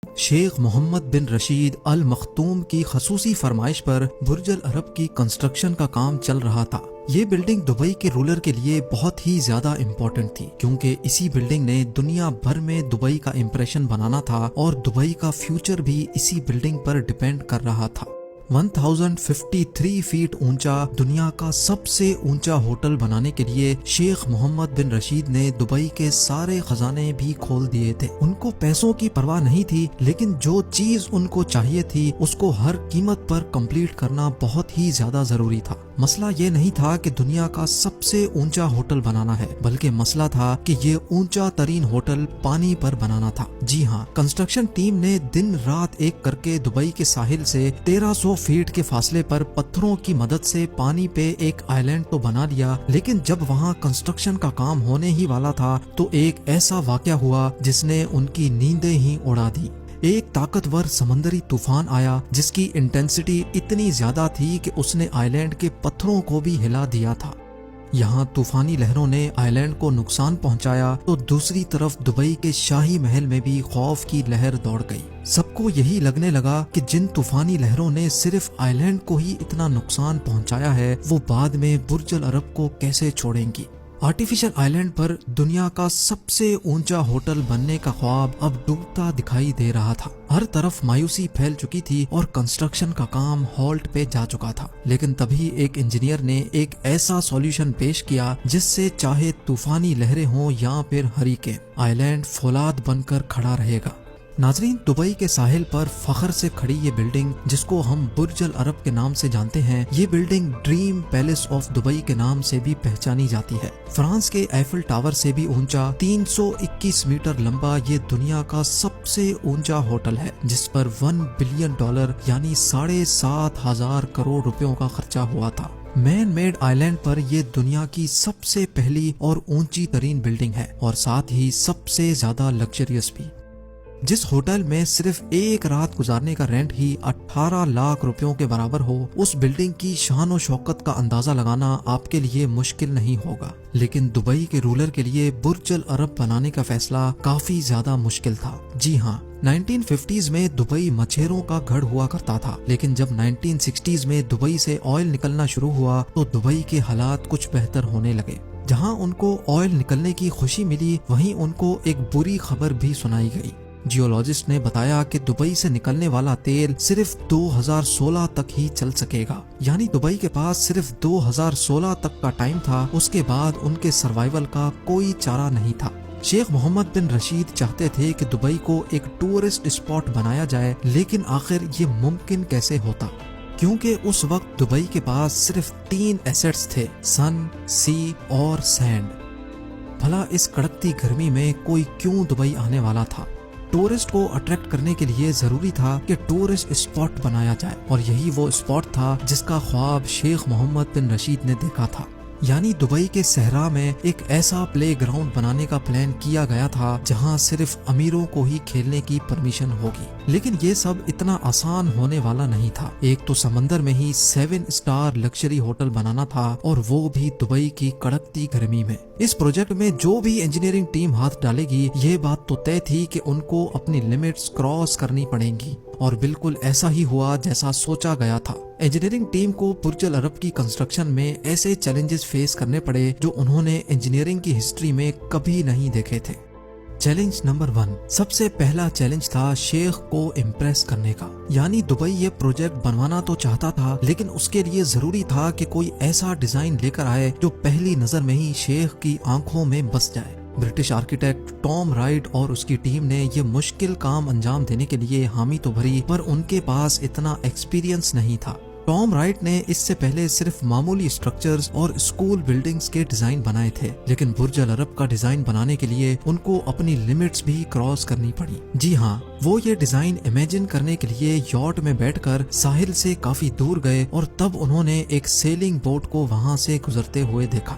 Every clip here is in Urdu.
شیخ محمد بن رشید ال مختوم کی خصوصی فرمائش پر برج العرب کی کنسٹرکشن کا کام چل رہا تھا۔ یہ بلڈنگ دبئی کے رولر کے لیے بہت ہی زیادہ امپورٹنٹ تھی، کیونکہ اسی بلڈنگ نے دنیا بھر میں دبئی کا امپریشن بنانا تھا اور دبئی کا فیوچر بھی اسی بلڈنگ پر ڈیپینڈ کر رہا تھا۔ 1053 فیٹ اونچا دنیا کا سب سے اونچا ہوٹل بنانے کے لیے شیخ محمد بن رشید نے دبئی کے سارے خزانے بھی کھول دیے تھے۔ ان کو پیسوں کی پرواہ نہیں تھی، لیکن جو چیز ان کو چاہیے تھی اس کو ہر قیمت پر کمپلیٹ کرنا بہت ہی زیادہ ضروری تھا۔ مسئلہ یہ نہیں تھا کہ دنیا کا سب سے اونچا ہوٹل بنانا ہے، بلکہ مسئلہ تھا کہ یہ اونچا ترین ہوٹل پانی پر بنانا تھا۔ جی ہاں، کنسٹرکشن ٹیم نے دن رات ایک کر کے دبئی کے ساحل سے 1300 فیٹ کے فاصلے پر پتھروں کی مدد سے پانی پہ ایک آئی لینڈ تو بنا لیا، لیکن جب وہاں کنسٹرکشن کا کام ہونے ہی والا تھا تو ایک ایسا واقعہ ہوا جس نے ان کی نیندیں ہی اڑا دی۔ ایک طاقتور سمندری طوفان آیا جس کی انٹینسٹی اتنی زیادہ تھی کہ اس نے آئی لینڈ کے پتھروں کو بھی ہلا دیا تھا۔ یہاں طوفانی لہروں نے آئی لینڈ کو نقصان پہنچایا تو دوسری طرف دبئی کے شاہی محل میں بھی خوف کی لہر دوڑ گئی۔ سب کو یہی لگنے لگا کہ جن طوفانی لہروں نے صرف آئی لینڈ کو ہی اتنا نقصان پہنچایا ہے، وہ بعد میں برج العرب کو کیسے چھوڑیں گی۔ آرٹیفیشل آئی لینڈ پر دنیا کا سب سے اونچا ہوٹل بننے کا خواب اب ڈوبتا دکھائی دے رہا تھا۔ ہر طرف مایوسی پھیل چکی تھی اور کنسٹرکشن کا کام ہالٹ پہ جا چکا تھا، لیکن تبھی ایک انجینئر نے ایک ایسا سولوشن پیش کیا جس سے چاہے طوفانی لہریں ہوں یا پھر ہریکین، آئی لینڈ فولاد بن کر کھڑا رہے گا۔ ناظرین، دبئی کے ساحل پر فخر سے کھڑی یہ بلڈنگ جس کو ہم برج العرب کے نام سے جانتے ہیں، یہ building dream palace of Dubai کے نام سے بھی پہچانی جاتی ہے۔ فرانس کے ایفل ٹاور سے بھی اونچا 321 میٹر لمبا یہ دنیا کا سب سے اونچا ہوٹل ہے، جس پر $1 بلین یعنی 7,500 کروڑ روپیوں کا خرچہ ہوا تھا۔ مین میڈ آئی لینڈ پر یہ دنیا کی سب سے پہلی اور اونچی ترین بلڈنگ ہے، اور ساتھ ہی سب سے زیادہ لگژریس بھی۔ جس ہوٹل میں صرف ایک رات گزارنے کا رینٹ ہی 18 لاکھ روپیوں کے برابر ہو، اس بلڈنگ کی شان و شوکت کا اندازہ لگانا آپ کے لیے مشکل نہیں ہوگا، لیکن دبئی کے رولر کے لیے برج العرب بنانے کا فیصلہ کافی زیادہ مشکل تھا۔ جی ہاں، 1950s میں دبئی مچھیروں کا گھر ہوا کرتا تھا، لیکن جب 1960s میں دبئی سے آئل نکلنا شروع ہوا تو دبئی کے حالات کچھ بہتر ہونے لگے۔ جہاں ان کو آئل نکلنے کی خوشی ملی، وہیں ان کو ایک بری خبر بھی سنائی گئی۔ جیولوجسٹ نے بتایا کہ دبئی سے نکلنے والا تیل صرف 2016 تک ہی چل سکے گا، یعنی دبئی کے پاس صرف 2016 تک کا ٹائم تھا، اس کے بعد ان کے سروائیول کا کوئی چارہ نہیں تھا۔ شیخ محمد بن رشید چاہتے تھے کہ دبئی کو ایک ٹورسٹ اسپاٹ بنایا جائے، لیکن آخر یہ ممکن کیسے ہوتا، کیونکہ اس وقت دبئی کے پاس صرف 3 ایسٹس تھے: سن، سی اور سینڈ۔ بھلا اس کڑکتی گرمی میں کوئی کیوں دبئی آنے والا تھا؟ ٹورسٹ کو اٹریکٹ کرنے کے لیے ضروری تھا کہ ٹورسٹ اسپاٹ بنایا جائے، اور یہی وہ اسپاٹ تھا جس کا خواب شیخ محمد بن رشید نے دیکھا تھا، یعنی دبئی کے صحرا میں ایک ایسا پلے گراؤنڈ بنانے کا پلان کیا گیا تھا جہاں صرف امیروں کو ہی کھیلنے کی پرمیشن ہوگی۔ لیکن یہ سب اتنا آسان ہونے والا نہیں تھا۔ ایک تو سمندر میں ہی 7 اسٹار لگژری ہوٹل بنانا تھا، اور وہ بھی دبئی کی کڑکتی گرمی میں۔ اس پروجیکٹ میں جو بھی انجینئرنگ ٹیم ہاتھ ڈالے گی، یہ بات تو طے تھی کہ ان کو اپنی لمٹس کراس کرنی پڑیں گی، اور بالکل ایسا ہی ہوا جیسا سوچا گیا تھا۔ انجینئرنگ ٹیم کو برج العرب کی کنسٹرکشن میں ایسے چیلنجز فیس کرنے پڑے جو انہوں نے انجینئرنگ کی ہسٹری میں کبھی نہیں دیکھے تھے۔ چیلنج نمبر 1، سب سے پہلا چیلنج تھا شیخ کو امپریس کرنے کا، یعنی دبئی یہ پروجیکٹ بنوانا تو چاہتا تھا، لیکن اس کے لیے ضروری تھا کہ کوئی ایسا ڈیزائن لے کر آئے جو پہلی نظر میں ہی شیخ کی آنکھوں میں بس جائے۔ برٹش آرکیٹیکٹ ٹام رائٹ اور اس کی ٹیم نے یہ مشکل کام انجام دینے کے لیے حامی تو بھری، پر ان کے پاس اتنا ایکسپیرینس نہیں تھا۔ ٹام رائٹ نے اس سے پہلے صرف معمولی سٹرکچرز اور اسکول بلڈنگز کے ڈیزائن بنائے تھے، لیکن برج العرب کا ڈیزائن بنانے کے لیے ان کو اپنی لمٹس بھی کراس کرنی پڑی۔ جی ہاں، وہ یہ ڈیزائن امیجن کرنے کے لیے یاٹ میں بیٹھ کر ساحل سے کافی دور گئے، اور تب انہوں نے ایک سیلنگ بوٹ کو وہاں سے گزرتے ہوئے دیکھا۔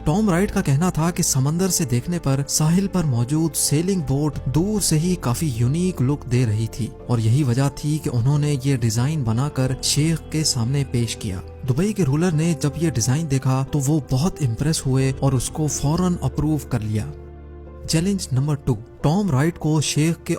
ٹام رائٹ کا کہنا تھا کہ سمندر سے دیکھنے پر ساحل پر موجود سیلنگ بوٹ دور سے ہی کافی یونیک لک دے رہی تھی، اور یہی وجہ تھی کہ انہوں نے یہ ڈیزائن بنا کر شیخ کے سامنے پیش کیا۔ دبئی کے رولر نے جب یہ ڈیزائن دیکھا تو وہ بہت امپریس ہوئے اور اس کو فوراً اپروو کر لیا۔ چیلنج نمبر 2، ٹام رائٹ کو شیخ کے